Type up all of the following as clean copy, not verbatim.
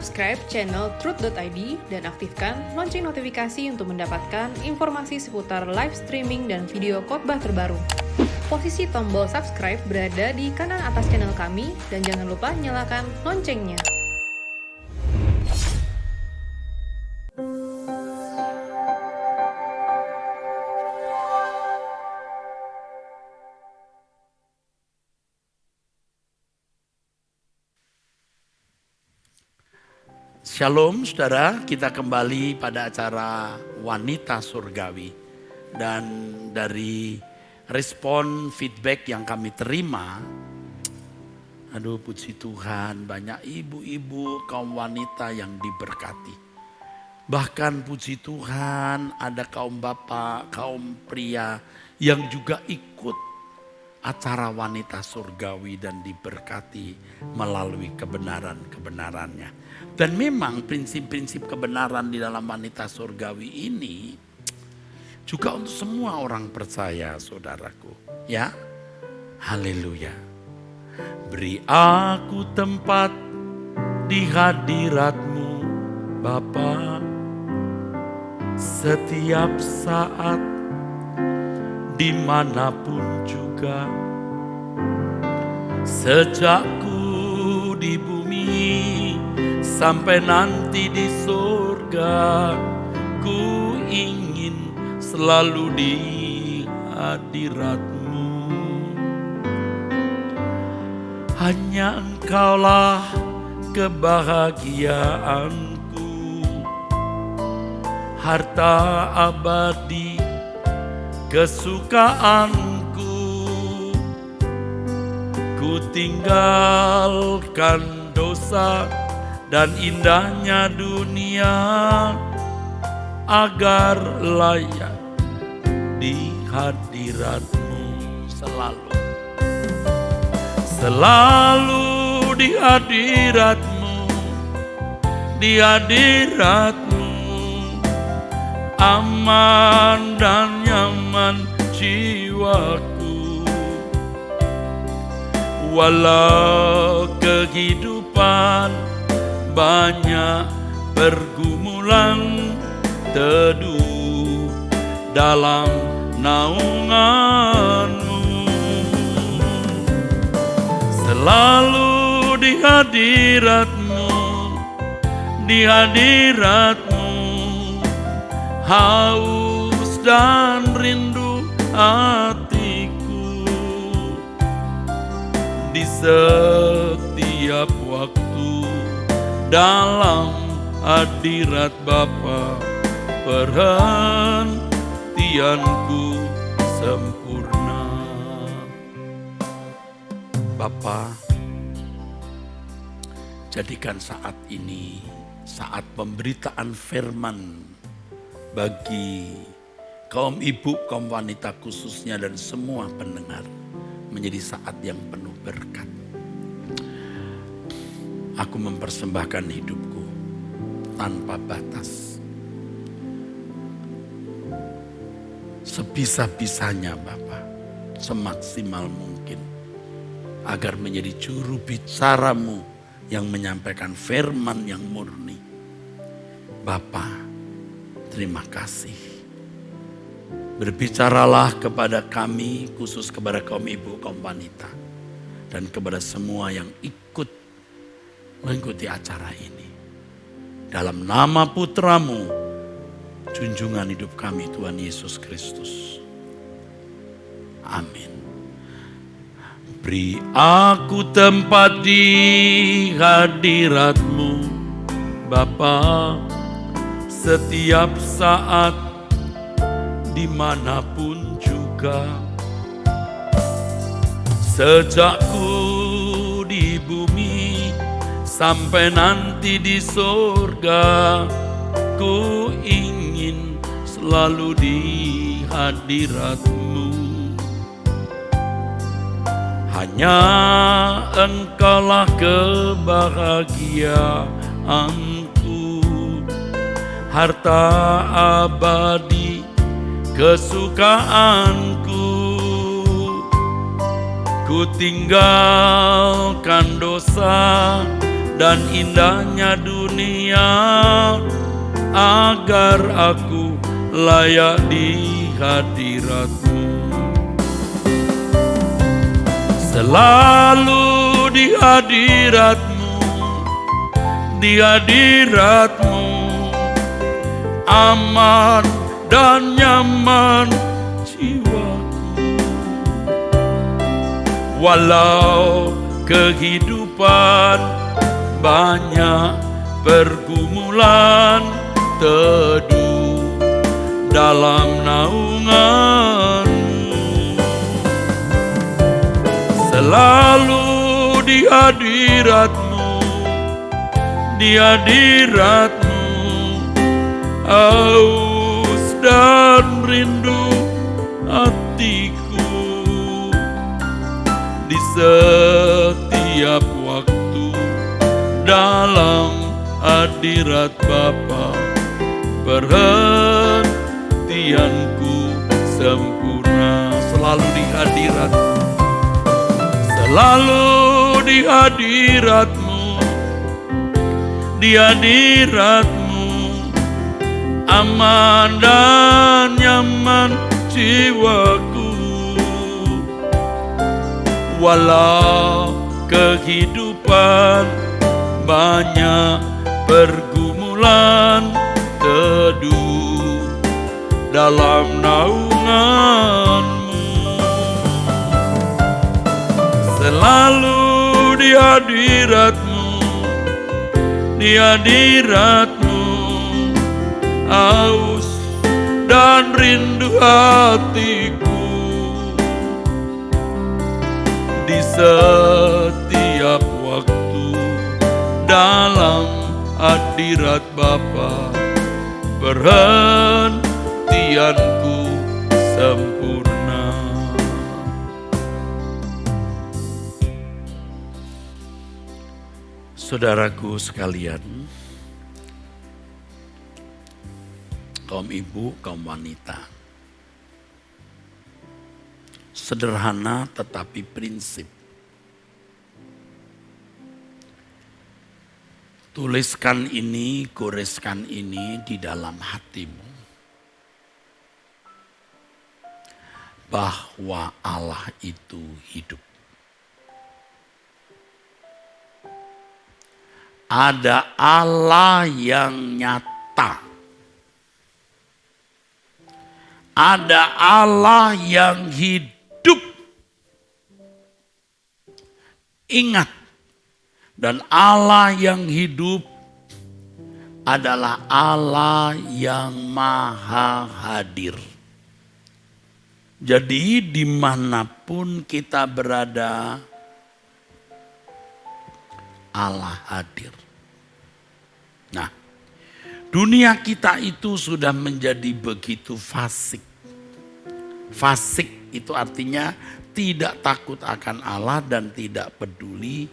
subscribe channel Truth.id dan aktifkan lonceng notifikasi untuk mendapatkan informasi seputar live streaming dan video khotbah terbaru. Posisi tombol subscribe berada di kanan atas channel kami dan jangan lupa nyalakan loncengnya. Shalom saudara, kita kembali pada acara Wanita Surgawi. Dan dari respon feedback yang kami terima, aduh puji Tuhan, banyak ibu-ibu kaum wanita yang diberkati. Bahkan puji Tuhan ada kaum bapak, kaum pria yang juga ikut acara Wanita Surgawi dan diberkati melalui kebenaran-kebenarannya. Dan memang prinsip-prinsip kebenaran di dalam Wanita Surgawi ini juga untuk semua orang percaya, saudaraku. Ya, haleluya. Beri aku tempat di hadirat-Mu, Bapa, setiap saat, dimanapun juga. Sejak ku di bumi sampai nanti di surga, ku ingin selalu di hadirat-Mu. Hanya Engkaulah kebahagiaanku, harta abadi kesukaanku. Ku tinggalkan dosa dan indahnya dunia agar layak di hadirat-Mu selalu. Selalu di hadirat-Mu, di hadirat-Mu, aman dan nyaman jiwaku. Walau kehidupan banyak pergumulan, teduh dalam naungan-Mu. Selalu di hadirat-Mu, di hadirat-Mu, haus dan rindu hatiku. Di setiap waktu dalam hadirat Bapa, perhentianku sempurna. Bapa, jadikan saat ini saat pemberitaan firman bagi kaum ibu, kaum wanita khususnya dan semua pendengar menjadi saat yang penuh berkat. Aku mempersembahkan hidupku tanpa batas. Sebisa-bisanya Bapa, semaksimal mungkin, agar menjadi juru bicara-Mu yang menyampaikan firman yang murni. Bapa, terima kasih. Berbicaralah kepada kami, khusus kepada kaum ibu, kaum wanita, dan kepada semua yang ikut mengikuti acara ini. Dalam nama Putra-Mu, junjungan hidup kami Tuhan Yesus Kristus. Amin. Beri aku tempat di hadirat-Mu, Bapa, setiap saat, dimanapun juga. Sejak ku di bumi sampai nanti di surga, ku ingin selalu di hadirat-Mu. Hanya Engkaulah kebahagiaanku, harta abadi kesukaanku. Ku tinggalkan dosa dan indahnya dunia, agar aku layak di hadirat-Mu. Selalu di hadirat-Mu, di hadirat-Mu, aman dan nyaman jiwaku. Walau kehidupan banyak pergumulan, teduh dalam naungan-Mu. Selalu di hadirat-Mu, di hadirat-Mu, haus dan rindu hatiku. Di setiap waktu dalam hadirat Bapa, perhentianku sempurna. Selalu di hadirat, selalu di hadirat-Mu, di hadirat-Mu, aman dan nyaman jiwaku. Walau kehidupan banyak pergumulan, teduh dalam naungan-Mu. Selalu di hadirat-Mu, di hadirat-Mu, haus dan rindu hatiku. Di setiap waktu dalam hadirat Bapa, perhentianku sempurna. Saudaraku sekalian, kaum ibu, kaum wanita, sederhana tetapi prinsip. Tuliskan ini, goreskan ini di dalam hatimu. Bahwa Allah itu hidup. Ada Allah yang nyata. Ada Allah yang hidup. Ingat, dan Allah yang hidup adalah Allah yang maha hadir. Jadi dimanapun kita berada, Allah hadir. Nah, dunia kita itu sudah menjadi begitu fasik. Fasik itu artinya tidak takut akan Allah dan tidak peduli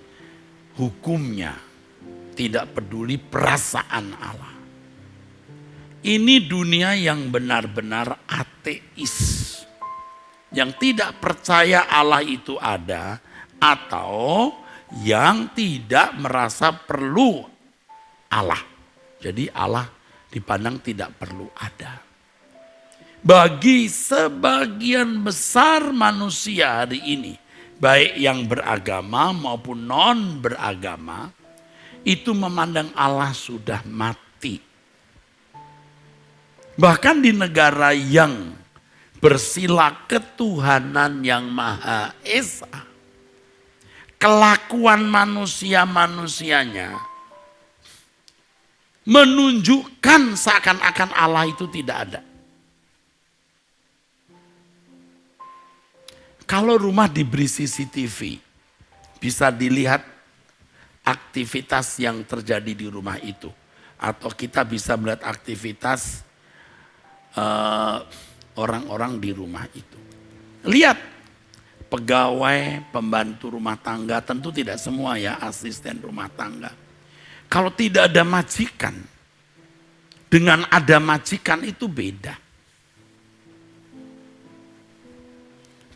hukumnya, tidak peduli perasaan Allah. Ini dunia yang benar-benar ateis, yang tidak percaya Allah itu ada, atau yang tidak merasa perlu Allah. Jadi Allah dipandang tidak perlu ada. Bagi sebagian besar manusia hari ini, baik yang beragama maupun non beragama, itu memandang Allah sudah mati. Bahkan di negara yang bersila ketuhanan yang Maha Esa, kelakuan manusia-manusianya menunjukkan seakan-akan Allah itu tidak ada. Kalau rumah diberi CCTV, bisa dilihat aktivitas yang terjadi di rumah itu. Atau kita bisa melihat aktivitas orang-orang di rumah itu. Lihat, pegawai, pembantu rumah tangga, tentu tidak semua ya, asisten rumah tangga. Kalau tidak ada majikan, dengan ada majikan itu beda.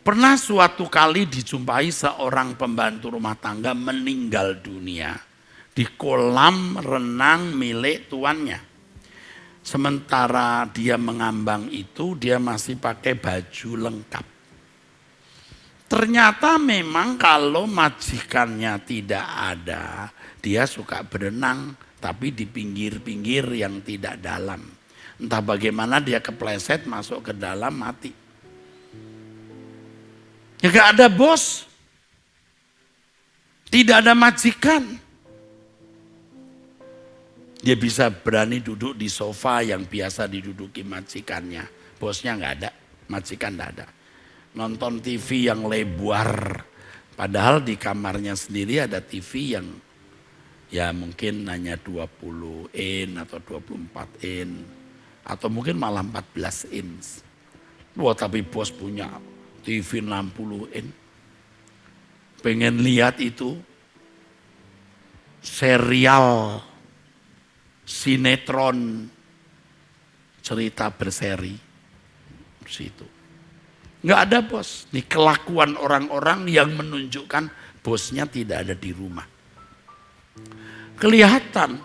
Pernah suatu kali dijumpai seorang pembantu rumah tangga meninggal dunia di kolam renang milik tuannya. Sementara dia mengambang itu, dia masih pakai baju lengkap. Ternyata memang kalau majikannya tidak ada, dia suka berenang, tapi di pinggir-pinggir yang tidak dalam. Entah bagaimana dia kepleset masuk ke dalam, mati. Ya gak ada bos, tidak ada majikan. Dia bisa berani duduk di sofa yang biasa diduduki majikannya. Bosnya gak ada, majikan gak ada. Nonton TV yang lebar, padahal di kamarnya sendiri ada TV yang ya mungkin hanya 20 in atau 24 in atau mungkin malah 14 inch. Wah, tapi bos punya TV 60 in. Pengen lihat itu serial sinetron cerita berseri situ. Nggak ada bos. Ini kelakuan orang-orang yang menunjukkan bosnya tidak ada di rumah. Kelihatan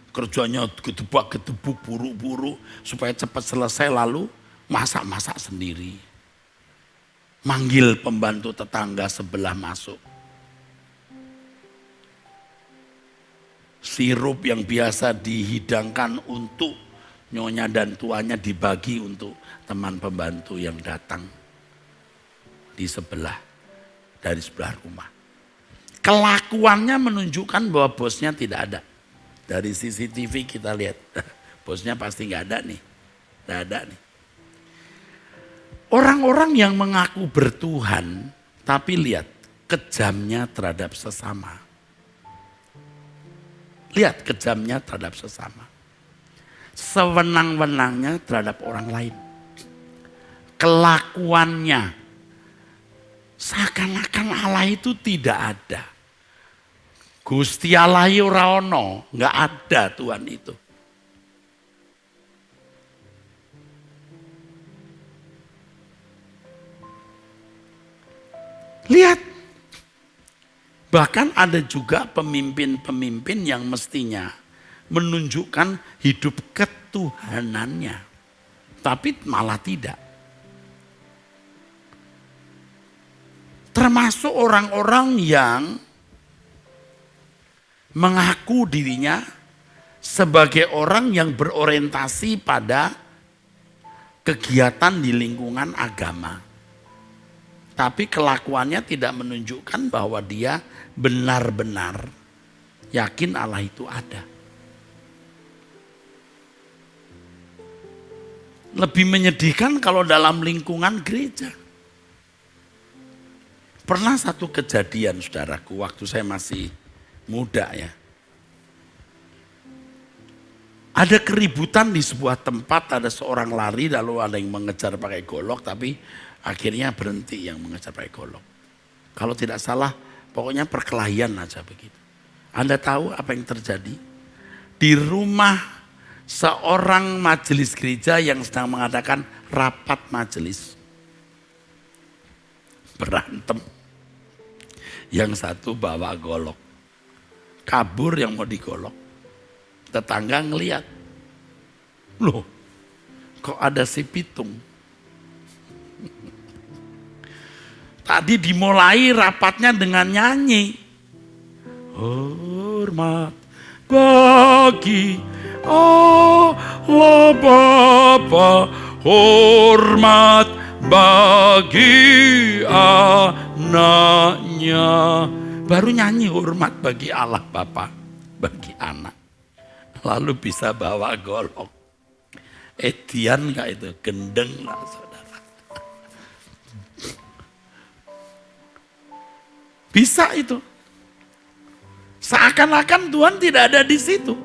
kerjanya gedebak-gedebuk, buru-buru supaya cepat selesai, lalu masak-masak sendiri. Manggil pembantu tetangga sebelah masuk. Sirup yang biasa dihidangkan untuk nyonya dan tuanya dibagi untuk teman pembantu yang datang di sebelah, dari sebelah rumah. Kelakuannya menunjukkan bahwa bosnya tidak ada. Dari CCTV kita lihat, bosnya pasti nggak ada nih, nggak ada nih. Orang-orang yang mengaku bertuhan, tapi lihat kejamnya terhadap sesama. Lihat kejamnya terhadap sesama. Sewenang-wenangnya terhadap orang lain. Kelakuannya seakan-akan Allah itu tidak ada. Gusti Allah ora ono, enggak ada Tuhan itu. Lihat. Bahkan ada juga pemimpin-pemimpin yang mestinya menunjukkan hidup ketuhanannya. Tapi malah tidak. Termasuk orang-orang yang mengaku dirinya sebagai orang yang berorientasi pada kegiatan di lingkungan agama. Tapi kelakuannya tidak menunjukkan bahwa dia benar-benar yakin Allah itu ada. Lebih menyedihkan kalau dalam lingkungan gereja. Pernah satu kejadian saudaraku waktu saya masih muda ya. Ada keributan di sebuah tempat, ada seorang lari lalu ada yang mengejar pakai golok tapi akhirnya berhenti yang mengejar pakai golok. Kalau tidak salah pokoknya perkelahian aja begitu. Anda tahu apa yang terjadi? Di rumah seorang majelis gereja yang sedang mengadakan rapat majelis. Berantem. Yang satu bawa golok. Kabur yang mau digolok. Tetangga ngeliat. Loh, kok ada si pitung? Tadi dimulai rapatnya dengan nyanyi. Hormat bagi Allah Bapa, hormat bagi anaknya. Baru nyanyi hormat bagi Allah Bapa, bagi anak. Lalu bisa bawa golok. Edian gak itu? Gendeng lah saudara. Bisa itu. Seakan-akan Tuhan tidak ada di situ.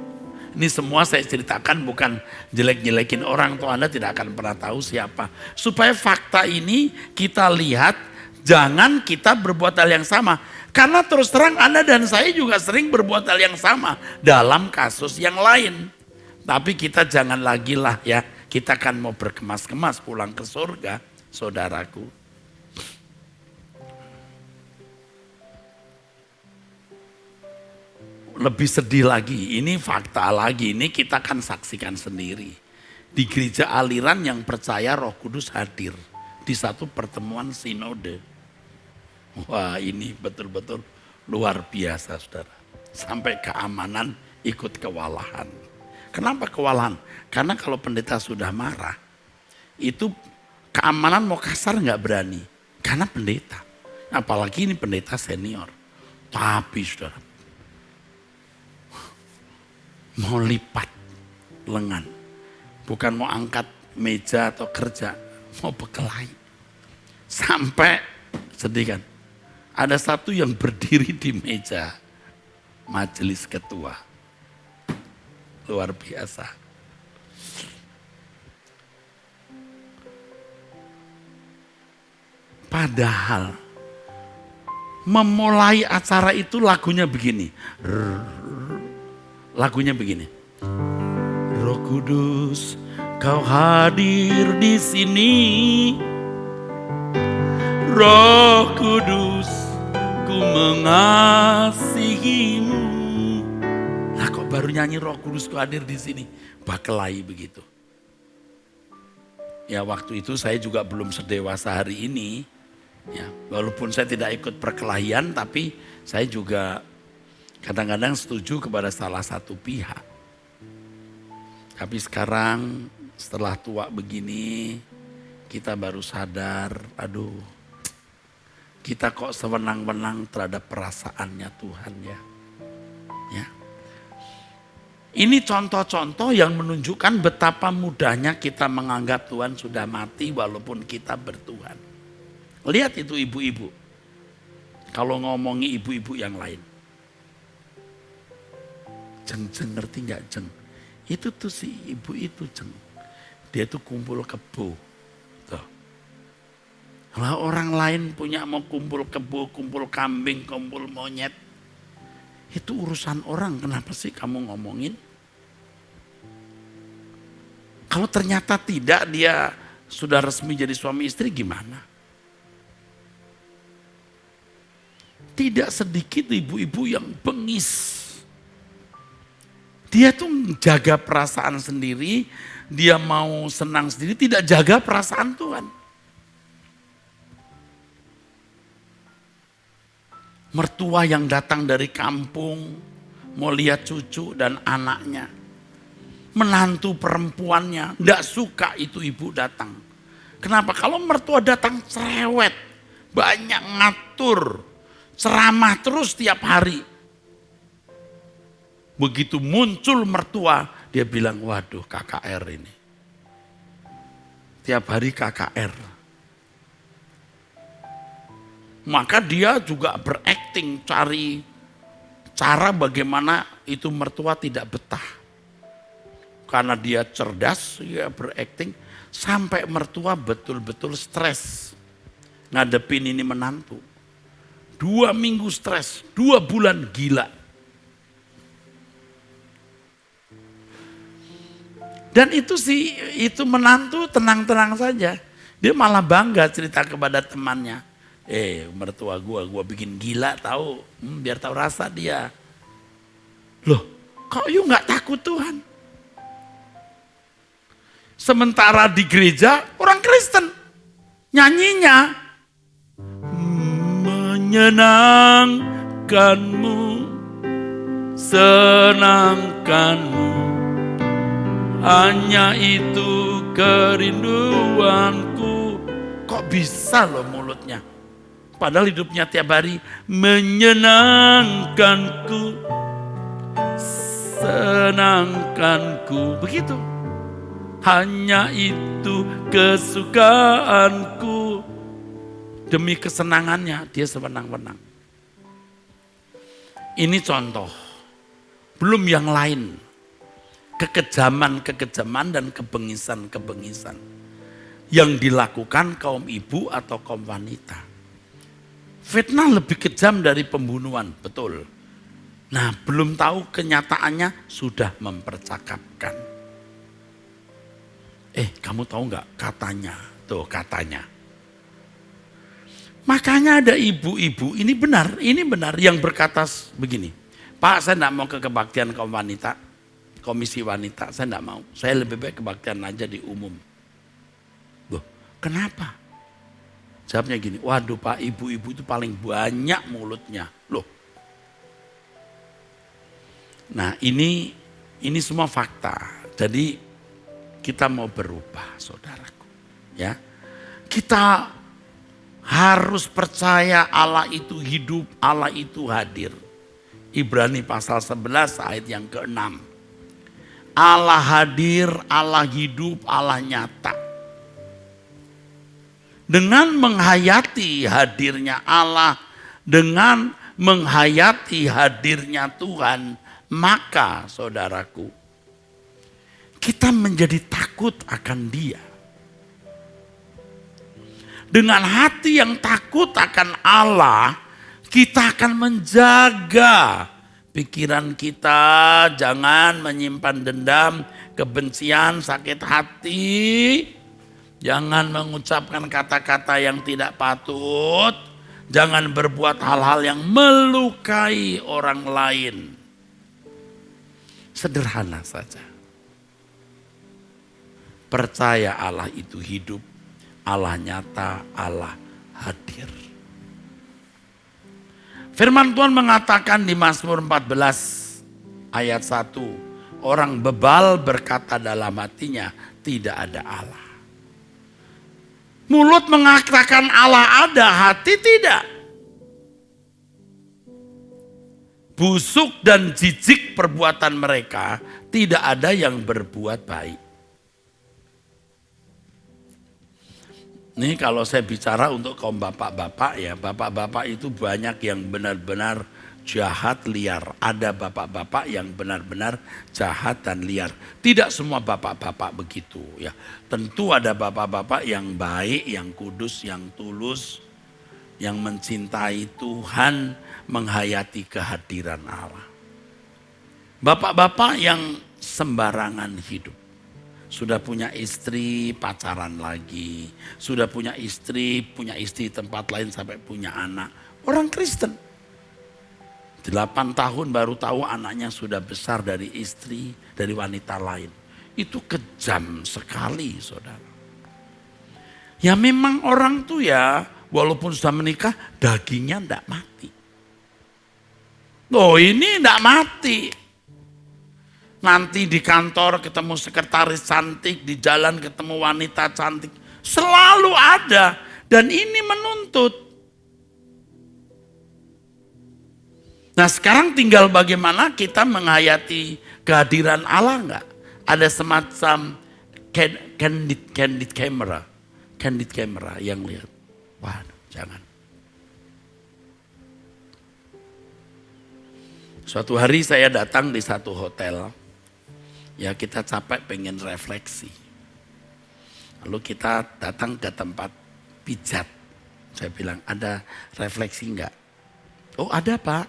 Ini semua saya ceritakan bukan jelek-jelekin orang, atau Anda tidak akan pernah tahu siapa. Supaya fakta ini kita lihat, jangan kita berbuat hal yang sama. Karena terus terang Anda dan saya juga sering berbuat hal yang sama dalam kasus yang lain. Tapi kita jangan lagi lah ya, kita kan mau berkemas-kemas pulang ke surga, saudaraku. lebih sedih lagi, ini fakta lagi, ini kita kan saksikan sendiri. Di gereja aliran yang percaya Roh Kudus hadir di satu pertemuan sinode. Wah, ini betul-betul luar biasa, saudara. Sampai keamanan ikut kewalahan. Kenapa kewalahan? Karena kalau pendeta sudah marah, itu keamanan mau kasar nggak berani. Karena pendeta. Apalagi ini pendeta senior. Tapi saudara, mau lipat lengan. Bukan mau angkat meja atau kerja, mau berkelahi. Sampai, sedih kan, ada satu yang berdiri di meja majelis ketua. Luar biasa. Padahal memulai acara itu lagunya begini. Lagunya begini. Roh Kudus, Kau hadir di sini. Roh Kudus, ku mengasihimu. Lah kok baru nyanyi Roh Kudus ku hadir di sini? Berkelahi begitu. Ya waktu itu saya juga belum sedewasa hari ini. Ya, walaupun saya tidak ikut perkelahian, tapi saya juga kadang-kadang setuju kepada salah satu pihak. Tapi sekarang setelah tua begini, kita baru sadar, aduh, kita kok sewenang-wenang terhadap perasaannya Tuhan ya. Ya. Ini contoh-contoh yang menunjukkan betapa mudahnya kita menganggap Tuhan sudah mati walaupun kita bertuhan. Lihat itu ibu-ibu. Kalau ngomongi ibu-ibu yang lain. Jeng ngerti gak Jeng? Itu tuh si ibu itu Jeng. Dia tuh kumpul kebo. Tuh. Kalau orang lain punya mau kumpul kebo, kumpul kambing, kumpul monyet. Itu urusan orang, kenapa sih kamu ngomongin? Kalau ternyata tidak, dia sudah resmi jadi suami istri gimana? Tidak sedikit ibu-ibu yang bengis. Dia tuh jaga perasaan sendiri, dia mau senang sendiri, tidak jaga perasaan Tuhan. Mertua yang datang dari kampung, mau lihat cucu dan anaknya. Menantu perempuannya, tidak suka itu ibu datang. Kenapa? Kalau mertua datang cerewet, banyak ngatur, ceramah terus tiap hari. Begitu muncul mertua, dia bilang, waduh KKR ini. Tiap hari KKR. Maka dia juga berakting, cari cara bagaimana itu mertua tidak betah. Karena dia cerdas, dia berakting, sampai mertua betul-betul stres. Ngadepin ini menantu. 2 minggu stres, 2 bulan gila. Dan itu menantu tenang-tenang saja. Dia malah bangga cerita kepada temannya. Mertua gua bikin gila tahu, biar tahu rasa dia. Loh, kok you nggak takut Tuhan? Sementara di gereja orang Kristen nyanyinya menyenangkanmu, senangkanmu, hanya itu kerinduanku. Kok bisa loh mulutnya? Padahal hidupnya tiap hari menyenangkanku, senangkanku. Begitu. Hanya itu kesukaanku. Demi kesenangannya dia sewenang-wenang. Ini contoh. Belum yang lain. Kekejaman-kekejaman dan kebengisan-kebengisan. Yang dilakukan kaum ibu atau kaum wanita. Fitnah lebih kejam dari pembunuhan, betul. Nah, belum tahu kenyataannya sudah mempercakapkan. Kamu tahu nggak katanya? Tuh katanya. Makanya ada ibu-ibu, ini benar yang berkata begini. Pak, saya enggak mau ke kebaktian kaum wanita, komisi wanita, saya enggak mau. Saya lebih baik kebaktian aja di umum. Loh, kenapa? Jawabnya gini, waduh Pak, ibu-ibu itu paling banyak mulutnya. Loh. Nah, ini semua fakta. Jadi kita mau berubah, saudaraku. Ya. Kita harus percaya Allah itu hidup, Allah itu hadir. Ibrani pasal 11 ayat yang ke-6. Allah hadir, Allah hidup, Allah nyata. Dengan menghayati hadirnya Allah, dengan menghayati hadirnya Tuhan, maka saudaraku, kita menjadi takut akan Dia. Dengan hati yang takut akan Allah, kita akan menjaga pikiran kita, jangan menyimpan dendam, kebencian, sakit hati, jangan mengucapkan kata-kata yang tidak patut, jangan berbuat hal-hal yang melukai orang lain. Sederhana saja. Percaya Allah itu hidup, Allah nyata, Allah hadir. Firman Tuhan mengatakan di Mazmur 14 ayat 1. Orang bebal berkata dalam hatinya, tidak ada Allah. Mulut mengatakan Allah ada, hati tidak. Busuk dan jijik perbuatan mereka, tidak ada yang berbuat baik. Ini kalau saya bicara untuk kaum bapak-bapak ya, bapak-bapak itu banyak yang benar-benar jahat liar. Ada bapak-bapak yang benar-benar jahat dan liar. Tidak semua bapak-bapak begitu ya. Tentu ada bapak-bapak yang baik, yang kudus, yang tulus, yang mencintai Tuhan, menghayati kehadiran Allah. Bapak-bapak yang sembarangan hidup. Sudah punya istri, pacaran lagi. Sudah punya istri tempat lain sampai punya anak. Orang Kristen. 8 tahun baru tahu anaknya sudah besar dari istri, dari wanita lain. Itu kejam sekali, saudara. Ya memang orang tuh ya, walaupun sudah menikah, dagingnya enggak mati. Loh ini enggak mati. Nanti di kantor ketemu sekretaris cantik, di jalan ketemu wanita cantik. Selalu ada. Dan ini menuntut. Nah sekarang tinggal bagaimana kita menghayati kehadiran Allah enggak? Ada semacam candid camera. Candid camera yang lihat. Waduh jangan. Suatu hari saya datang di satu hotel. Ya kita capek pengen refleksi. Lalu kita datang ke tempat pijat. Saya bilang ada refleksi enggak? Oh ada Pak.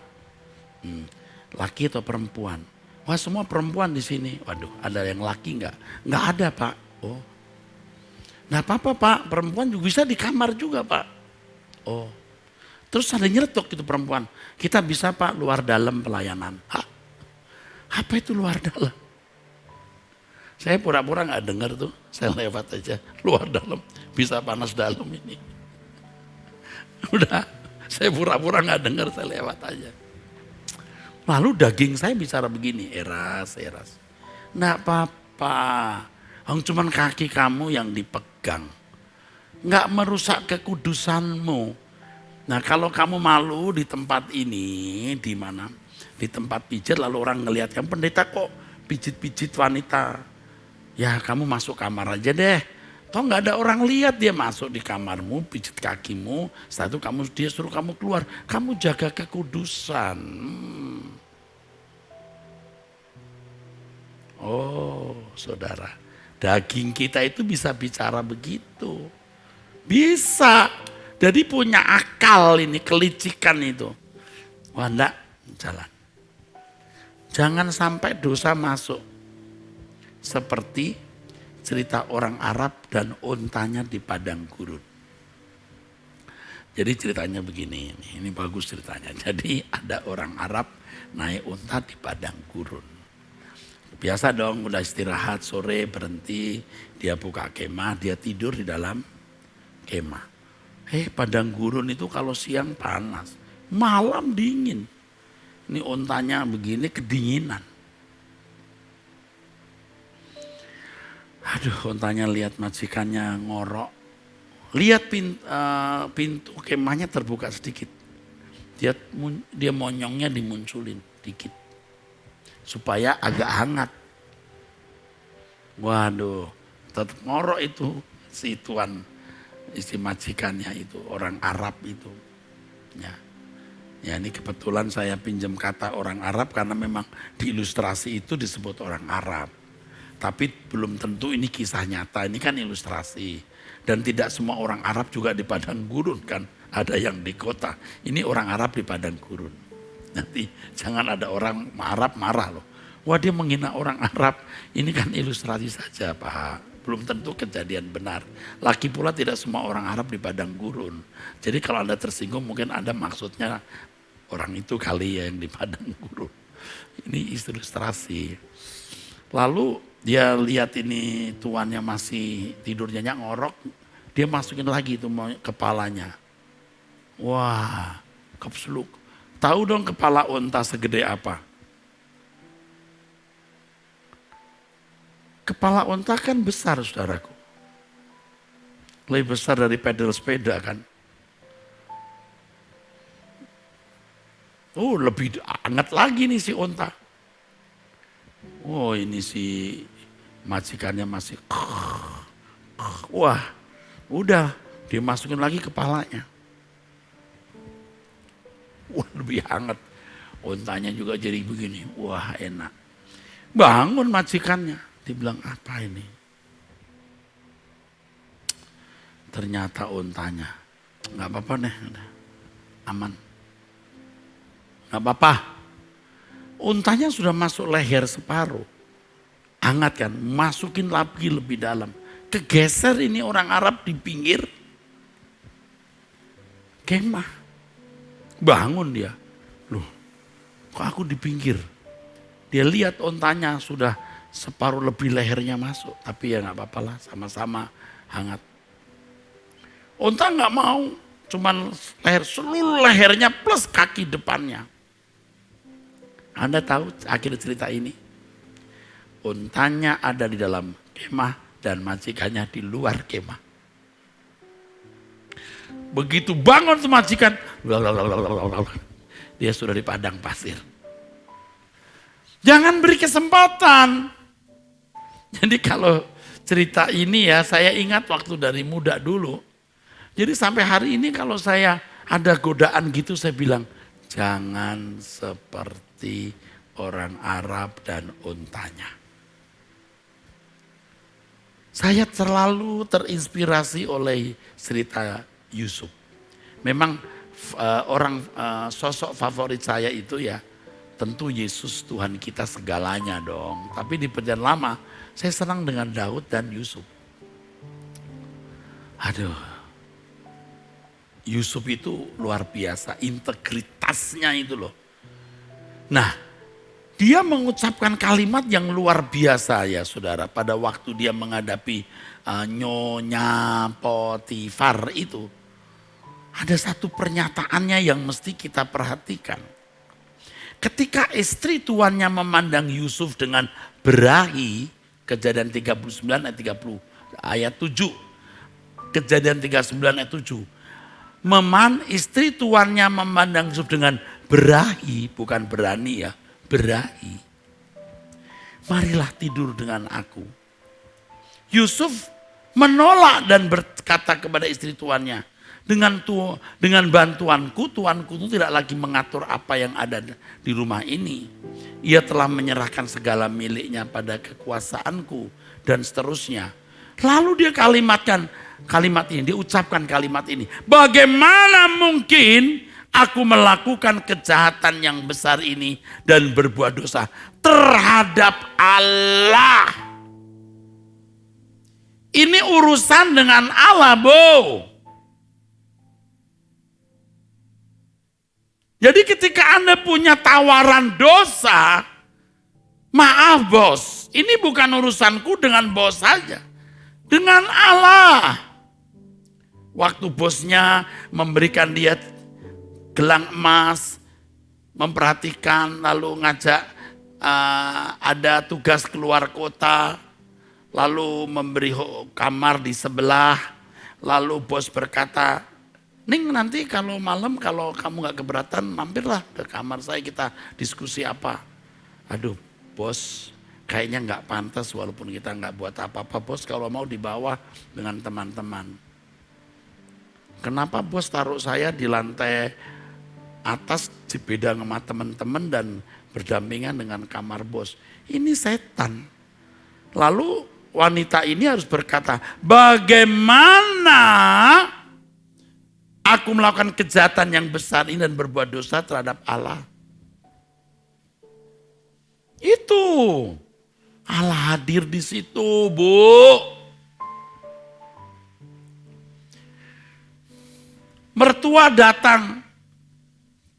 Laki atau perempuan? Wah semua perempuan di sini. Waduh ada yang laki enggak? Enggak ada Pak. Oh. Nah apa-apa Pak, perempuan juga bisa di kamar juga Pak. Oh. Terus ada nyeletuk itu perempuan. Kita bisa Pak luar dalam pelayanan. Hah? Apa itu luar dalam? Saya pura-pura gak dengar tuh, saya lewat aja, luar dalam, bisa panas dalam ini. Udah, saya pura-pura gak dengar, saya lewat aja. Lalu daging saya bicara begini, eras. Nggak apa-apa, cuman kaki kamu yang dipegang. Nggak merusak kekudusanmu. Nah kalau kamu malu di tempat ini, di mana? Di tempat pijat lalu orang ngelihat kamu pendeta kok pijit-pijit wanita. Ya kamu masuk kamar aja deh. Toh nggak ada orang lihat dia masuk di kamarmu, pijit kakimu. Setelah itu dia suruh kamu keluar. Kamu jaga kekudusan. Oh saudara, daging kita itu bisa bicara begitu. Bisa. Jadi punya akal ini, kelicikan itu. Wah enggak, jalan. Jangan sampai dosa masuk. Seperti cerita orang Arab dan untanya di padang gurun. Jadi ceritanya begini, ini bagus ceritanya. Jadi ada orang Arab naik unta di padang gurun. Biasa dong, udah istirahat sore berhenti, dia buka kemah, dia tidur di dalam kemah. Padang gurun itu kalau siang panas, malam dingin. Ini untanya begini kedinginan. Aduh, untanya lihat majikannya ngorok. Lihat pintu kemahnya terbuka sedikit. Dia monyongnya dimunculin dikit. Supaya agak hangat. Waduh, tetap ngorok itu si tuan, isi majikannya itu, orang Arab itu. Ya ini kebetulan saya pinjam kata orang Arab karena memang di ilustrasi itu disebut orang Arab. Tapi belum tentu ini kisah nyata, ini kan ilustrasi. Dan tidak semua orang Arab juga di padang gurun kan, ada yang di kota. Ini orang Arab di padang gurun. Nanti jangan ada orang Arab marah loh. Wah dia menghina orang Arab, ini kan ilustrasi saja Pak. Belum tentu kejadian benar. Lagi pula tidak semua orang Arab di padang gurun. Jadi kalau Anda tersinggung mungkin Anda maksudnya orang itu kali ya yang di padang gurun. Ini ilustrasi. Lalu dia lihat ini tuannya masih tidurnya ngorok, dia masukin lagi itu kepalanya. Wah, kepseluk. Tahu dong kepala unta segede apa? Kepala unta kan besar saudaraku. Lebih besar dari pedal sepeda kan. Oh lebih hangat lagi nih si unta. Oh ini si majikannya masih. Wah udah dimasukin lagi kepalanya. Wah lebih hangat. Untanya juga jadi begini. Wah enak. Bangun majikannya. Dibilang apa ini? Ternyata untanya. Gak apa-apa deh. Aman. Gak apa-apa. Untanya sudah masuk leher separuh. Hangat kan. Masukin lagi lebih dalam. Kegeser ini orang Arab di pinggir kemah. Bangun dia. Loh, kok aku di pinggir? Dia lihat untanya sudah separuh lebih lehernya masuk. Tapi ya gak apa-apa lah, sama-sama hangat. Unta gak mau, cuman seluruh lehernya plus kaki depannya. Anda tahu akhir cerita ini? Untanya ada di dalam kemah dan majikannya di luar kemah. Begitu bangun si majikan, dia sudah di padang pasir. Jangan beri kesempatan. Jadi kalau cerita ini ya saya ingat waktu dari muda dulu. Jadi sampai hari ini kalau saya ada godaan gitu saya bilang, jangan seperti orang Arab dan untanya. Saya selalu terinspirasi oleh cerita Yusuf. Memang sosok favorit saya itu ya tentu Yesus Tuhan kita segalanya dong. Tapi di perjalanan lama saya senang dengan Daud dan Yusuf. Aduh, Yusuf itu luar biasa, integritasnya itu loh. Nah, dia mengucapkan kalimat yang luar biasa ya saudara. Pada waktu dia menghadapi Nyonya Potifar itu. Ada satu pernyataannya yang mesti kita perhatikan. Ketika istri tuannya memandang Yusuf dengan berahi, Kejadian 39 ayat 7. Kejadian 39 ayat 7. Istri tuannya memandang Yusuf dengan berahi, bukan berani ya, berahi. Marilah tidur dengan aku. Yusuf menolak dan berkata kepada istri tuannya, dengan bantuanku, tuanku itu tidak lagi mengatur apa yang ada di rumah ini. Ia telah menyerahkan segala miliknya pada kekuasaanku dan seterusnya. Lalu dia dia ucapkan kalimat ini. Bagaimana mungkin aku melakukan kejahatan yang besar ini dan berbuat dosa terhadap Allah? Ini urusan dengan Allah, Bu. Jadi ketika Anda punya tawaran dosa, maaf bos, ini bukan urusanku dengan bos saja. Dengan Allah. Waktu bosnya memberikan dia gelang emas, memperhatikan, lalu ngajak ada tugas keluar kota, lalu memberi kamar di sebelah, lalu bos berkata, Ning nanti kalau malam kalau kamu gak keberatan mampirlah ke kamar saya, kita diskusi apa. Aduh bos, kayaknya gak pantas walaupun kita gak buat apa-apa bos, kalau mau di bawah dengan teman-teman. Kenapa bos taruh saya di lantai atas beda sama teman-teman dan berdampingan dengan kamar bos? Ini setan. Lalu wanita ini harus berkata, bagaimana aku melakukan kejahatan yang besar ini dan berbuat dosa terhadap Allah? Itu Allah hadir di situ, Bu. Mertua datang,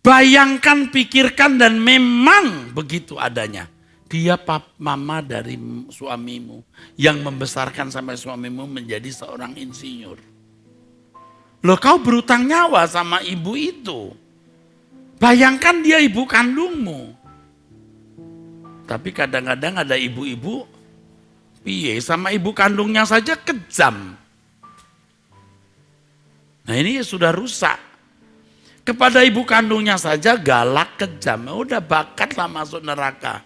bayangkan, pikirkan, dan memang begitu adanya. Dia mama dari suamimu yang membesarkan sampai suamimu menjadi seorang insinyur. Loh, kau berutang nyawa sama ibu itu. Bayangkan dia ibu kandungmu. Tapi kadang-kadang ada ibu-ibu, piye sama ibu kandungnya saja kejam. Nah ini sudah rusak. Kepada ibu kandungnya saja galak, kejam. Udah bakatlah masuk neraka.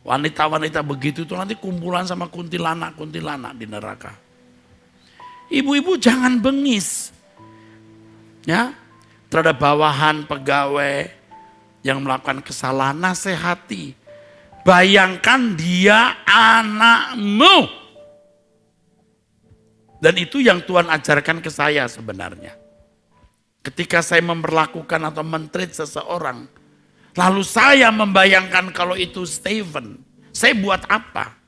Wanita-wanita begitu itu nanti kumpulan sama kuntilanak-kuntilanak di neraka. Ibu-ibu jangan bengis. Ya, terhadap bawahan pegawai yang melakukan kesalahan, nasihati. Bayangkan dia anakmu. Dan itu yang Tuhan ajarkan ke saya sebenarnya. Ketika saya memperlakukan atau men-treat seseorang, lalu saya membayangkan kalau itu Stephen, saya buat apa?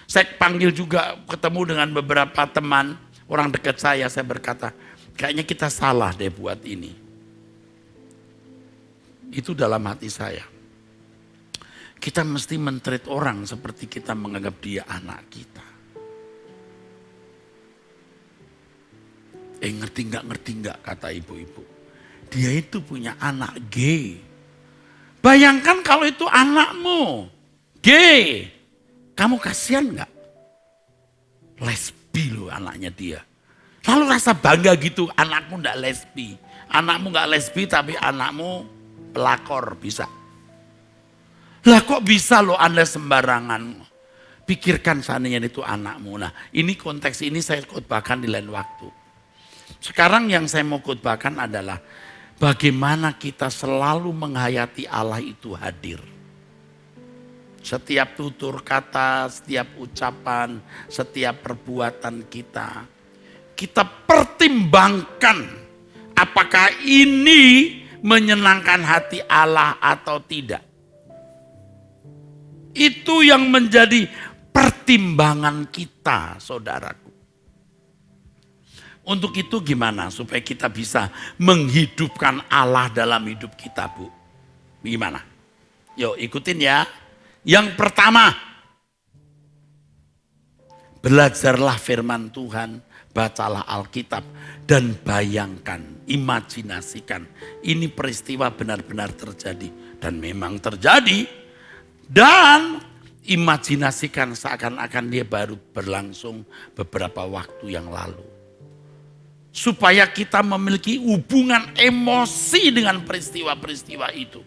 Saya panggil juga ketemu dengan beberapa teman, orang dekat saya berkata, kayaknya kita salah deh buat ini. Itu dalam hati saya. Kita mesti men-treat orang seperti kita menganggap dia anak kita. Ngerti nggak kata ibu-ibu. Dia itu punya anak gay. Bayangkan kalau itu anakmu gay. Kamu kasihan nggak? Lesbi loh anaknya dia. Lalu rasa bangga gitu, anakmu nggak lesbi. Anakmu nggak lesbi tapi anakmu pelakor bisa. Lah kok bisa loh Anda sembarangan? Pikirkan seandainya itu anakmu. Nah ini konteks ini saya khotbahkan di lain waktu. Sekarang yang saya mau khotbahkan adalah bagaimana kita selalu menghayati Allah itu hadir. Setiap tutur kata, setiap ucapan, setiap perbuatan kita. Kita pertimbangkan apakah ini menyenangkan hati Allah atau tidak. Itu yang menjadi pertimbangan kita, saudaraku. Untuk itu gimana supaya kita bisa menghidupkan Allah dalam hidup kita, Bu? Gimana? Yuk ikutin ya. Yang pertama, belajarlah firman Tuhan, bacalah Alkitab, dan bayangkan, imajinasikan. Ini peristiwa benar-benar terjadi. Dan memang terjadi. Dan imajinasikan seakan-akan dia baru berlangsung beberapa waktu yang lalu. Supaya kita memiliki hubungan emosi dengan peristiwa-peristiwa itu.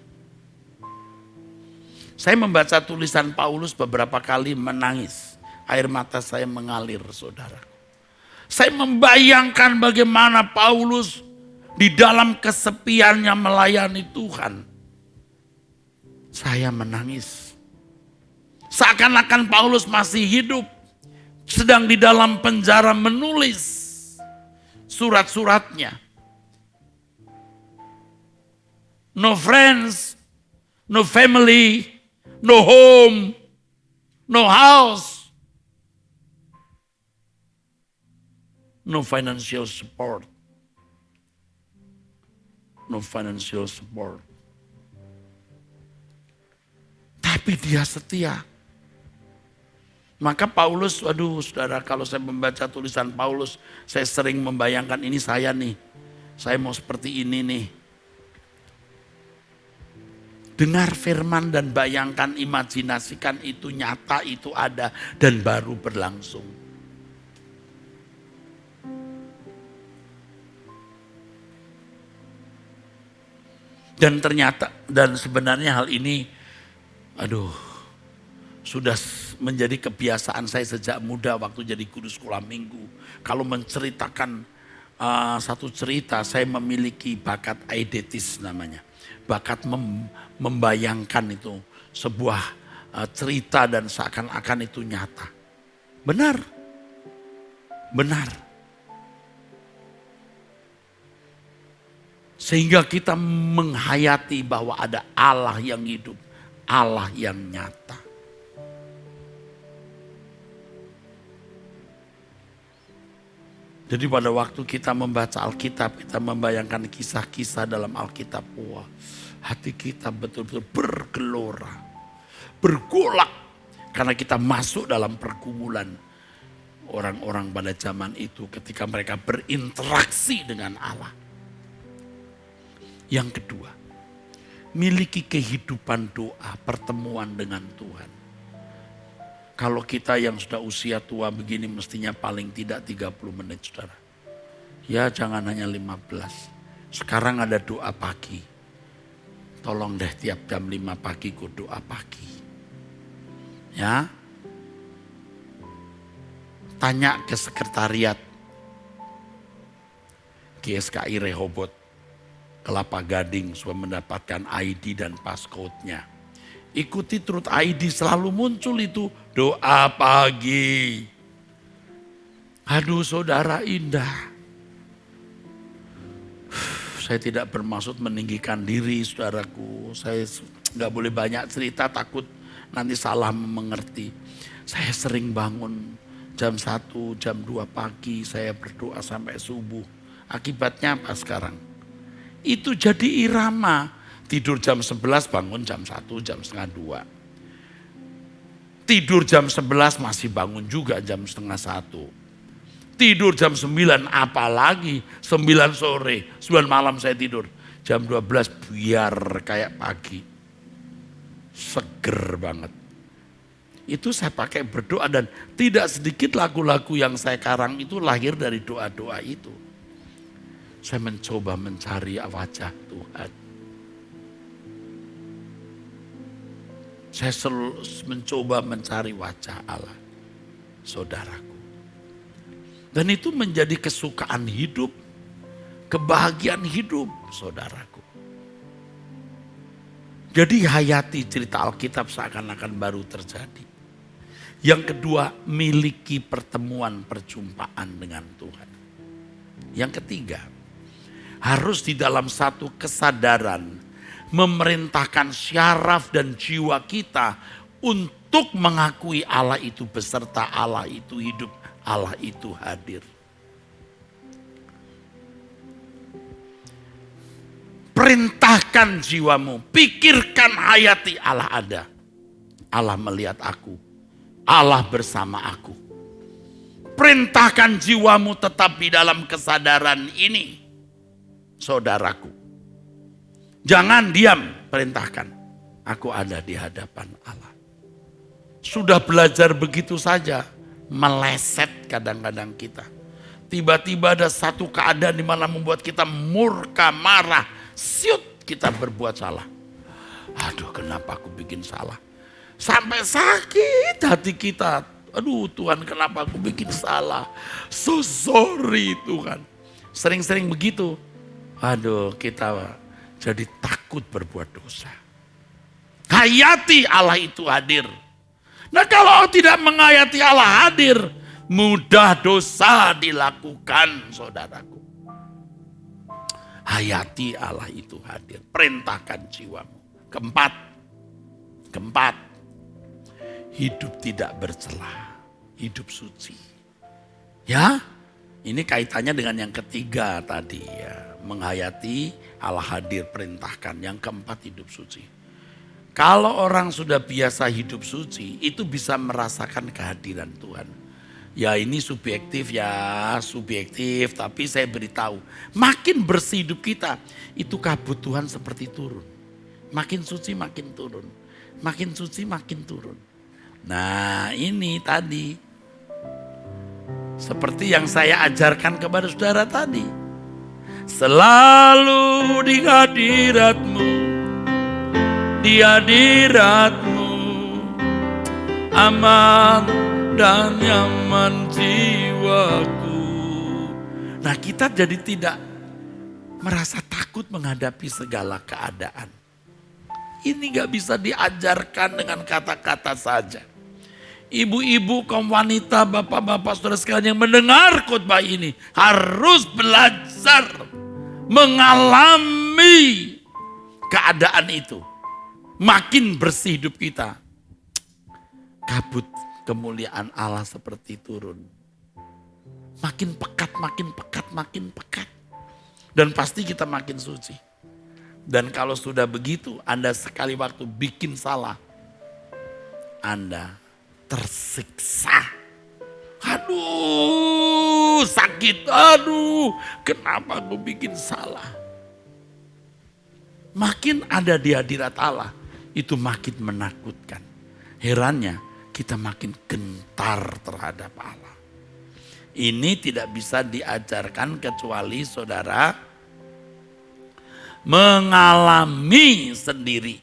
Saya membaca tulisan Paulus beberapa kali menangis. Air mata saya mengalir, saudara. Saya membayangkan bagaimana Paulus di dalam kesepiannya melayani Tuhan. Saya menangis. Seakan-akan Paulus masih hidup. Sedang di dalam penjara menulis surat-suratnya. No friends, no family, no home, no house, no financial support. no financial support. Tapi dia setia. Maka Paulus, waduh saudara, kalau saya membaca tulisan Paulus, saya sering membayangkan ini saya nih. Saya mau seperti ini nih. Dengar firman dan bayangkan, imajinasikan itu nyata, itu ada dan baru berlangsung. Dan ternyata, dan sebenarnya hal ini, sudah menjadi kebiasaan saya sejak muda waktu jadi guru sekolah minggu. Kalau menceritakan satu cerita, saya memiliki bakat eidetis namanya. Bakat membayangkan itu sebuah cerita dan seakan-akan itu nyata. Benar. Benar. Sehingga kita menghayati bahwa ada Allah yang hidup, Allah yang nyata. Jadi pada waktu kita membaca Alkitab, kita membayangkan kisah-kisah dalam Alkitab. Wah, hati kita betul-betul bergelora, bergolak. Karena kita masuk dalam pergumulan orang-orang pada zaman itu ketika mereka berinteraksi dengan Allah. Yang kedua, miliki kehidupan doa, pertemuan dengan Tuhan. Kalau kita yang sudah usia tua begini mestinya paling tidak 30 menit saudara. Ya jangan hanya 15. Sekarang ada doa pagi. Tolong deh tiap jam 5 pagi ikut doa pagi. Ya. Tanya ke sekretariat GSKI Rehoboth Kelapa Gading supaya mendapatkan ID dan passcode-nya. Ikuti Truth ID, selalu muncul itu doa pagi. Aduh saudara indah. Saya tidak bermaksud meninggikan diri saudaraku. Saya gak boleh banyak cerita, takut nanti salah mengerti. Saya sering bangun jam 1, jam 2 pagi, saya berdoa sampai subuh. Akibatnya apa sekarang? Itu jadi irama. Tidur jam 11, bangun jam 1, jam setengah 2. Tidur jam 11 masih bangun juga jam setengah 1. Tidur jam 9 apalagi 9 sore, 9 malam saya tidur. Jam 12 biar kayak pagi. Seger banget. Itu saya pakai berdoa dan tidak sedikit lagu-lagu yang saya karang itu lahir dari doa-doa itu. Saya mencoba mencari wajah Tuhan. Saya selalu mencoba mencari wajah Allah, saudaraku. Dan itu menjadi kesukaan hidup, kebahagiaan hidup, saudaraku. Jadi hayati cerita Alkitab seakan-akan baru terjadi. Yang kedua, miliki pertemuan perjumpaan dengan Tuhan. Yang ketiga, harus di dalam satu kesadaran memerintahkan syaraf dan jiwa kita untuk mengakui Allah itu beserta, Allah itu hidup, Allah itu hadir. Perintahkan jiwamu, pikirkan, hayati Allah ada. Allah melihat aku, Allah bersama aku. Perintahkan jiwamu tetap di dalam kesadaran ini, saudaraku. Jangan diam, perintahkan. Aku ada di hadapan Allah. Sudah belajar begitu saja, meleset kadang-kadang kita. Tiba-tiba ada satu keadaan di mana membuat kita murka, marah, siut kita berbuat salah. Aduh, kenapa aku bikin salah? Sampai sakit hati kita. Aduh Tuhan, kenapa aku bikin salah? So sorry Tuhan. Sering-sering begitu. Aduh, kita jadi takut berbuat dosa. Hayati Allah itu hadir. Nah kalau tidak menghayati Allah hadir, mudah dosa dilakukan, saudaraku. Hayati Allah itu hadir. Perintahkan jiwamu. Keempat, hidup tidak bercela. Hidup suci. Ya, Ini kaitannya dengan yang ketiga tadi ya. Menghayati Allah hadir perintahkan. Yang keempat hidup suci. Kalau orang sudah biasa hidup suci, itu bisa merasakan kehadiran Tuhan. Ya ini subjektif ya, subjektif. Tapi saya beritahu, makin bersih hidup kita, itu kabut Tuhan seperti turun. Makin suci makin turun. Makin suci makin turun. Nah ini tadi. Seperti yang saya ajarkan kepada saudara tadi. Selalu di hadirat-Mu. Di hadirat-Mu. Aman dan nyaman jiwaku. Nah kita jadi tidak merasa takut menghadapi segala keadaan. Ini gak bisa diajarkan dengan kata-kata saja. Ibu-ibu, kaum wanita, bapak-bapak, saudara sekalian yang mendengar khotbah ini harus belajar mengalami keadaan itu. Makin bersih hidup kita, kabut kemuliaan Allah seperti turun. Makin pekat, makin pekat, makin pekat. Dan pasti kita makin suci. Dan kalau sudah begitu, Anda sekali waktu bikin salah, Anda tersiksa. Aduh, sakit. Aduh, kenapa gue bikin salah? Makin ada di hadirat Allah, itu makin menakutkan. Herannya, kita makin gentar terhadap Allah. Ini tidak bisa diajarkan kecuali saudara mengalami sendiri.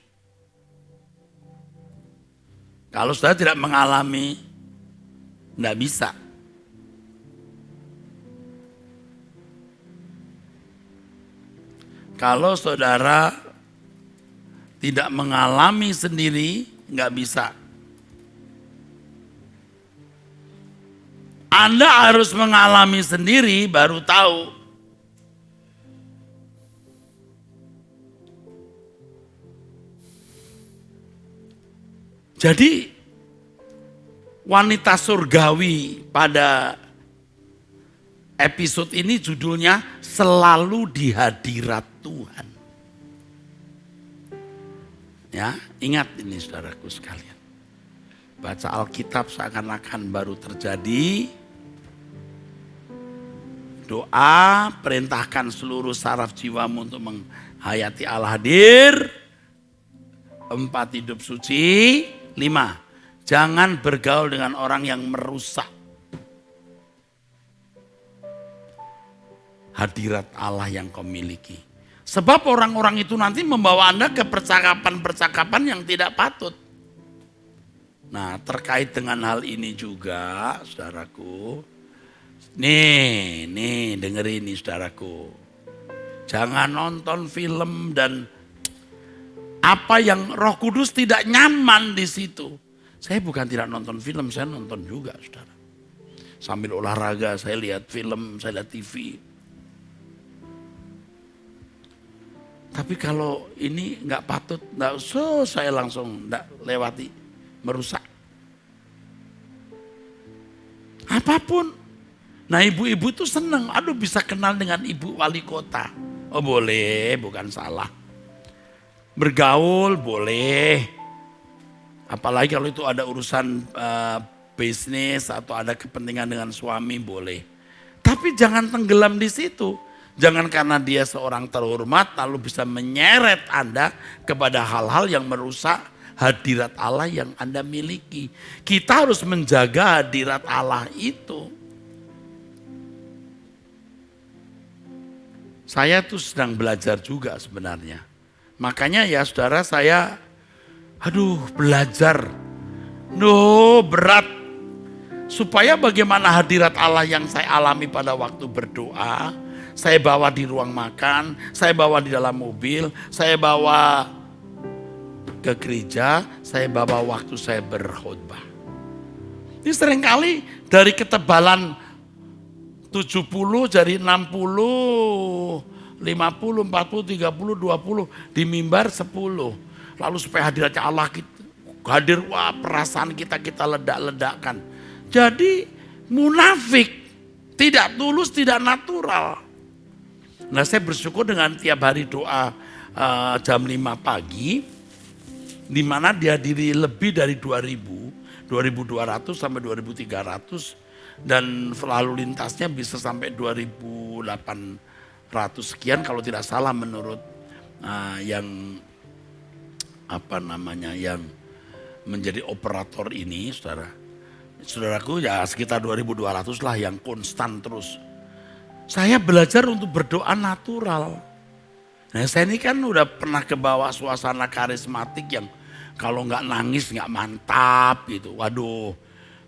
Kalau saudara tidak mengalami, tidak bisa. Kalau saudara tidak mengalami sendiri, nggak bisa. Anda harus mengalami sendiri baru tahu. Jadi wanita surgawi pada episode ini judulnya selalu di hadirat Tuhan. Ya, ingat ini saudaraku sekalian. Baca Alkitab seakan-akan baru terjadi. Doa, perintahkan seluruh saraf jiwamu untuk menghayati Allah hadir. 4, hidup suci. 5, jangan bergaul dengan orang yang merusak hadirat Allah yang kau miliki. Sebab orang-orang itu nanti membawa Anda ke percakapan-percakapan yang tidak patut. Nah, terkait dengan hal ini juga, saudaraku. Nih, dengerin nih saudaraku. Jangan nonton film dan apa yang Roh Kudus tidak nyaman di situ. Saya bukan tidak nonton film, saya nonton juga, saudara. Sambil olahraga, saya lihat film, saya lihat TV. Tapi kalau ini nggak patut, saya langsung nggak lewati, merusak. Apapun. Nah ibu-ibu tuh senang, aduh bisa kenal dengan ibu wali kota. Oh boleh, bukan salah. Bergaul boleh, apalagi kalau itu ada urusan bisnis atau ada kepentingan dengan suami boleh. Tapi jangan tenggelam di situ. Jangan karena dia seorang terhormat lalu bisa menyeret Anda kepada hal-hal yang merusak hadirat Allah yang Anda miliki. Kita harus menjaga hadirat Allah itu. Saya tuh sedang belajar juga sebenarnya. Makanya ya saudara saya, belajar. Berat. Supaya bagaimana hadirat Allah yang saya alami pada waktu berdoa, saya bawa di ruang makan, saya bawa di dalam mobil, saya bawa ke gereja, saya bawa waktu saya berkhotbah. Ini seringkali dari ketebalan 70 jadi 60, 50, 40, 30, 20, di mimbar 10. Lalu supaya hadiratnya Allah hadir, perasaan kita ledak-ledakkan. Jadi munafik Tidak tulus, tidak natural. Nah, saya bersyukur dengan tiap hari doa jam 5 pagi, di mana dihadiri lebih dari 2.200 sampai 2.300, dan lalu lintasnya bisa sampai 2.800 sekian kalau tidak salah menurut yang yang menjadi operator ini, saudaraku, ya sekitar 2.200 lah yang konstan terus. Saya belajar untuk berdoa natural. Nah, saya ini kan udah pernah ke bawah suasana karismatik yang kalau nggak nangis nggak mantap gitu. Waduh,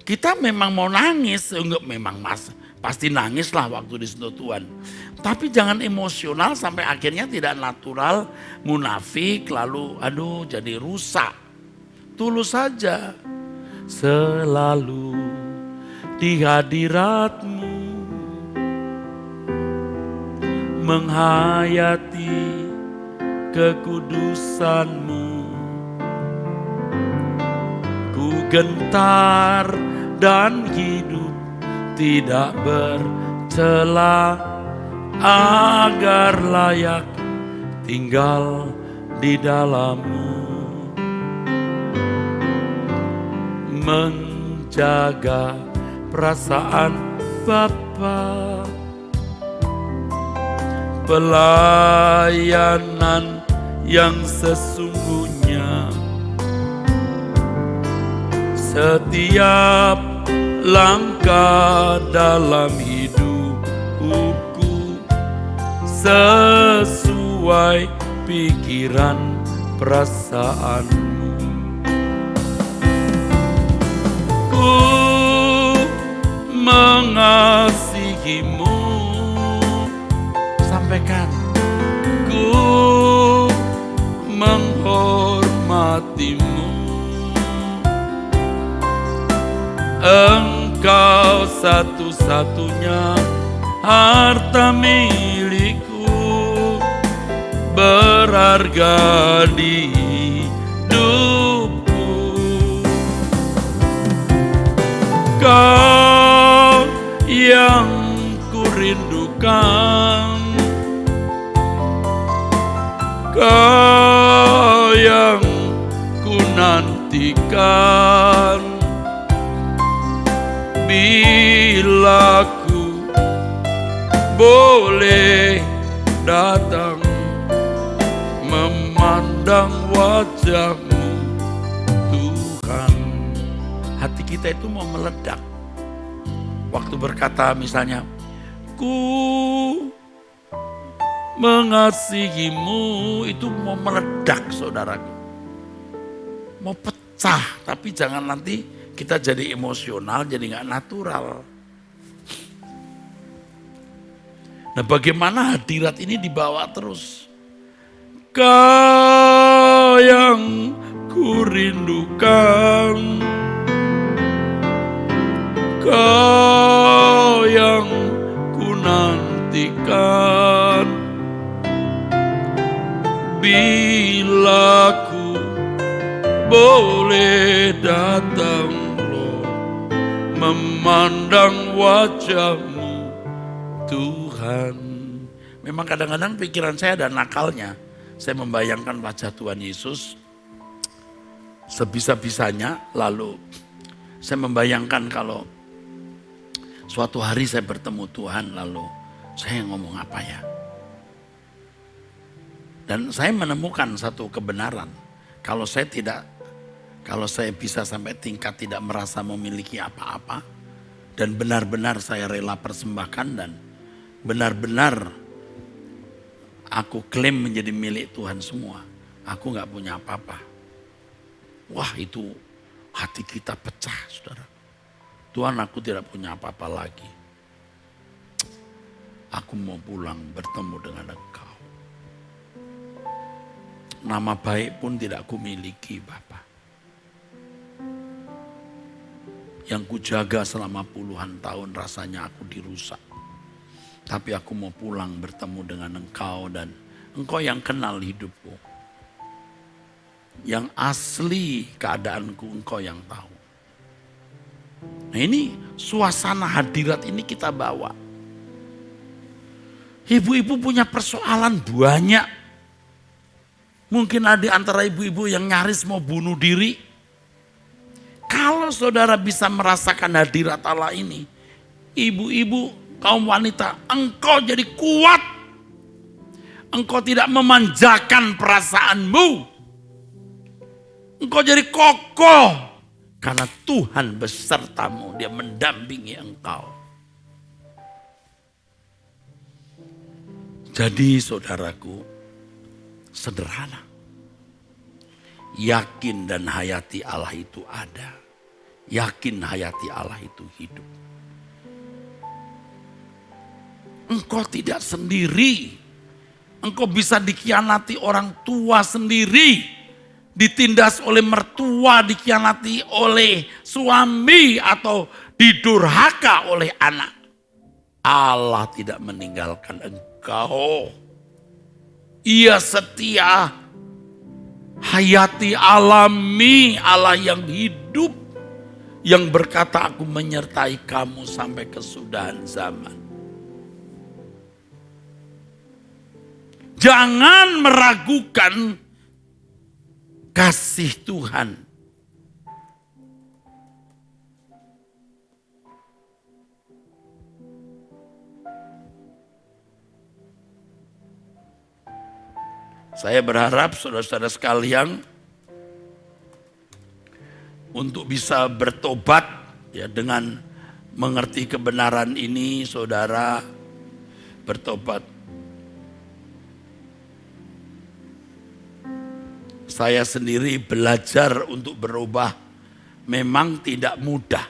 kita memang mau nangis, enggak memang pasti nangis lah waktu disentuh Tuhan. Tapi jangan emosional sampai akhirnya tidak natural, munafik, lalu jadi rusak. Tulus saja. Selalu di hadirat-Mu, menghayati kekudusan-Mu. Ku gentar dan hidup tidak bercela, agar layak tinggal di dalam-Mu. Menjaga perasaan Bapa, pelayanan yang sesungguhnya. Setiap langkah dalam hidupku sesuai pikiran perasaanmu. Ku mengasihimu, sampaikan. Ku menghormatimu, Engkau satu-satunya harta milikku, berharga di hidupku. Kau yang kurindukan, Kau yang kunantikan. Bila ku boleh datang memandang wajah-Mu, Tuhan. Hati kita itu mau meledak. Waktu berkata misalnya, ku mengasihimu, itu mau meledak, saudaraku. Mau pecah, tapi jangan nanti kita jadi emosional, jadi gak natural. Nah, bagaimana hadirat ini dibawa terus? Kau yang kurindukan, Kau yang kunantikan. Bila ku boleh datang memandang wajah-Mu, Tuhan. Memang kadang-kadang pikiran saya ada nakalnya. Saya membayangkan wajah Tuhan Yesus sebisa-bisanya. Lalu saya membayangkan kalau suatu hari saya bertemu Tuhan, lalu saya ngomong apa ya. Dan saya menemukan satu kebenaran. Kalau saya bisa sampai tingkat tidak merasa memiliki apa-apa, dan benar-benar saya rela persembahkan, dan benar-benar aku klaim menjadi milik Tuhan semua, aku gak punya apa-apa. Wah, itu hati kita pecah, saudara. Tuhan, aku tidak punya apa-apa lagi. Aku mau pulang bertemu dengan Engkau. Nama baik pun tidak kumiliki, Bapa. Yang kujaga selama puluhan tahun rasanya aku dirusak. Tapi aku mau pulang bertemu dengan Engkau, dan Engkau yang kenal hidupku. Yang asli keadaanku Engkau yang tahu. Nah ini suasana hadirat ini kita bawa. Ibu-ibu punya persoalan banyak. Mungkin ada di antara ibu-ibu yang nyaris mau bunuh diri. Kalau saudara bisa merasakan hadirat Allah ini, ibu-ibu, kaum wanita, engkau jadi kuat. Engkau tidak memanjakan perasaanmu. Engkau jadi kokoh. Karena Tuhan besertamu, Dia mendampingi engkau. Jadi saudaraku, sederhana. Yakin dan hayati Allah itu ada. Yakin hayati Allah itu hidup. Engkau tidak sendiri. Engkau bisa dikhianati orang tua sendiri. Ditindas oleh mertua, dikhianati oleh suami, atau didurhaka oleh anak. Allah tidak meninggalkan engkau. Ia setia. Hayati, alami Allah yang hidup. Yang berkata, aku menyertai kamu sampai kesudahan zaman. Jangan meragukan kasih Tuhan. Saya berharap saudara-saudara sekalian untuk bisa bertobat ya, dengan mengerti kebenaran ini, saudara bertobat. Saya sendiri belajar untuk berubah memang tidak mudah.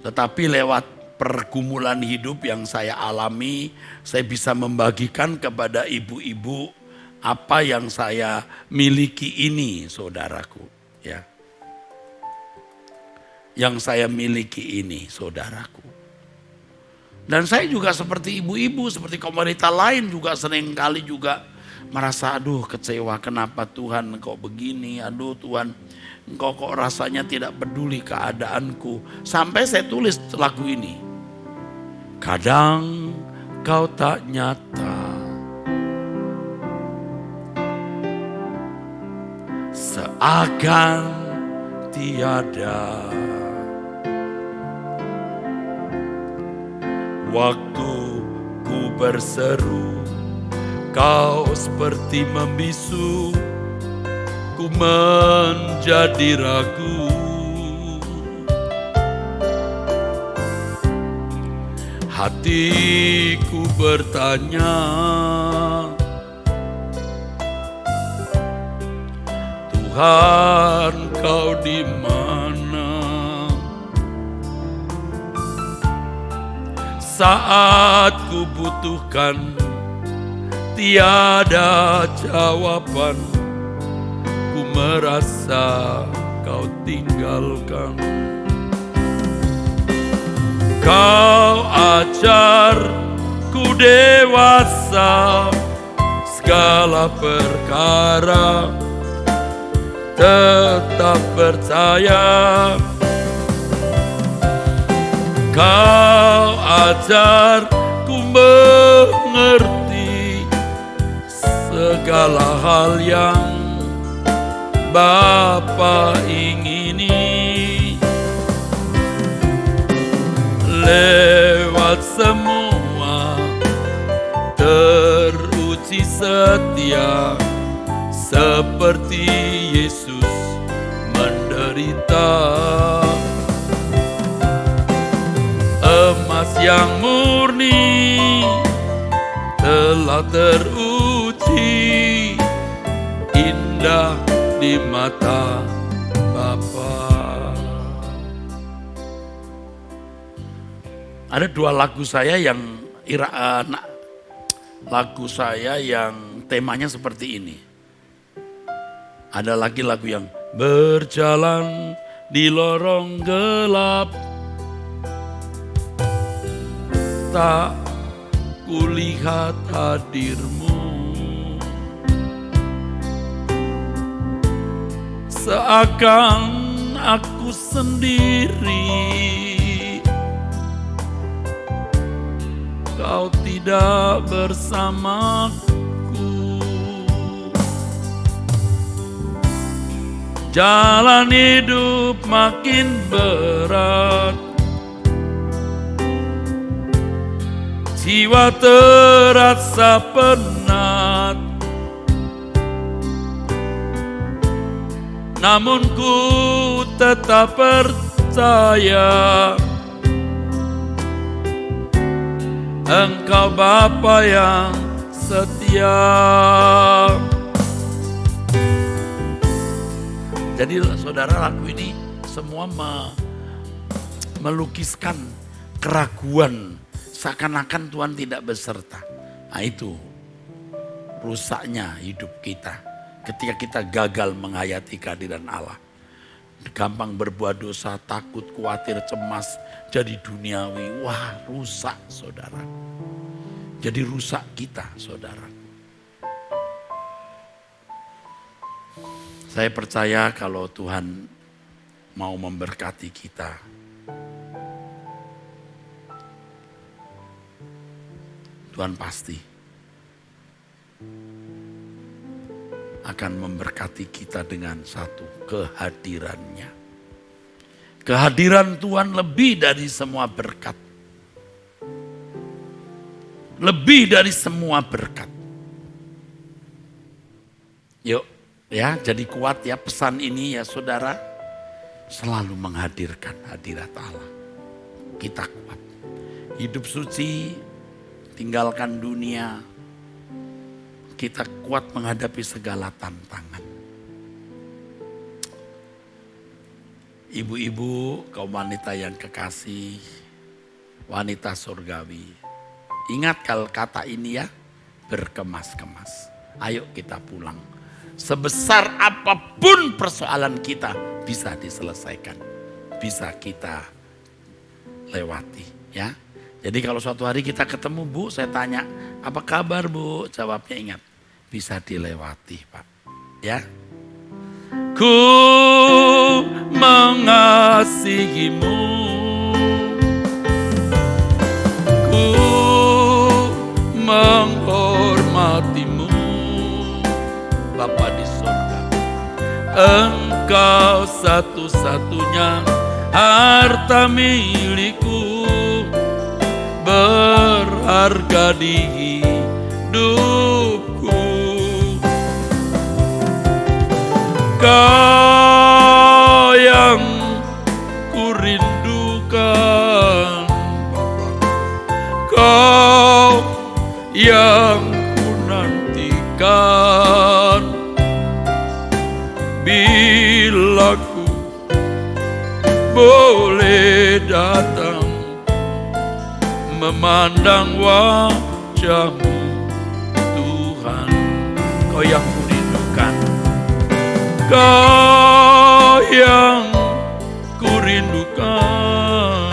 Tetapi lewat pergumulan hidup yang saya alami, saya bisa membagikan kepada ibu-ibu apa yang saya miliki ini, saudaraku. Ya. Yang saya miliki ini, saudaraku. Dan saya juga seperti ibu-ibu, seperti komunitas lain juga seringkali juga merasa, aduh kecewa, kenapa Tuhan engkau begini, aduh Tuhan engkau kok rasanya tidak peduli keadaanku. Sampai saya tulis lagu ini. Kadang kau tak nyata, seakan tiada. Waktu ku berseru, kau seperti membisu, ku menjadi ragu. Hatiku bertanya, Tuhan kau di mana? Saat ku butuhkan, tiada jawaban, ku merasa kau tinggalkan. Kau ajar ku dewasa, segala perkara tetap percaya. Kau ajar ku mengerti segala hal yang Bapa ingini. Lewat semua teruji setia, seperti Yesus menderita. Emas yang murni telah teruji, indah di mata Bapa. Ada dua lagu saya yang temanya seperti ini. Ada lagi lagu yang berjalan di lorong gelap, tak kulihat hadirmu, seakan aku sendiri. Kau tidak bersamaku. Jalan hidup makin berat, jiwa terasa penat. Namun ku tetap percaya Engkau Bapa yang setia. Jadi saudara, lagu ini semua melukiskan keraguan, seakan-akan Tuhan tidak beserta. Nah itu rusaknya hidup kita ketika kita gagal menghayati kehadiran Allah. Gampang berbuat dosa, takut, khawatir, cemas, jadi duniawi. Wah, rusak saudara. Jadi rusak kita saudara. Saya percaya kalau Tuhan mau memberkati kita, Tuhan pasti akan memberkati kita dengan satu, kehadirannya. Kehadiran Tuhan lebih dari semua berkat. Lebih dari semua berkat. Yuk. Ya, jadi kuat ya pesan ini ya saudara. Selalu menghadirkan hadirat Allah. Kita kuat. Hidup suci, tinggalkan dunia. Kita kuat menghadapi segala tantangan. Ibu-ibu, kaum wanita yang kekasih, wanita surgawi. Ingat kalau kata ini ya, berkemas-kemas. Ayo kita pulang. Sebesar apapun persoalan kita bisa diselesaikan. Bisa kita lewati ya. Jadi kalau suatu hari kita ketemu Bu, saya tanya, apa kabar Bu? Jawabnya ingat, bisa dilewati Pak. Ya. Ku mengasihimu. Ku menghormatimu. Bapa di surga, Engkau satu-satunya harta milikku, berharga di hidupku. Kau yang kurindukan, Kau yang kunantikan. Bila ku boleh datang memandang wajah-Mu Tuhan, Kau yang kurindukan, Kau yang kurindukan,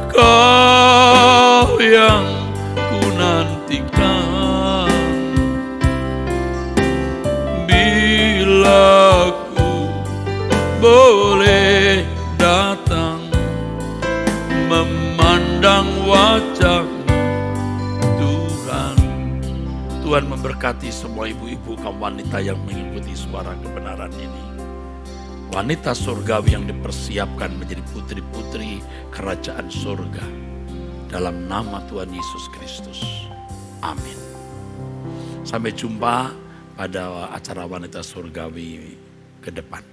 Kau yang kunantikan. Bila ku boleh datang memandang wajah Tuhan. Tuhan memberkati semua ibu-ibu kaum wanita yang mengikuti suara kebenaran ini. Wanita surgawi yang dipersiapkan menjadi putri-putri kerajaan surga. Dalam nama Tuhan Yesus Kristus. Amin. Sampai jumpa pada acara wanita surgawi ke depan.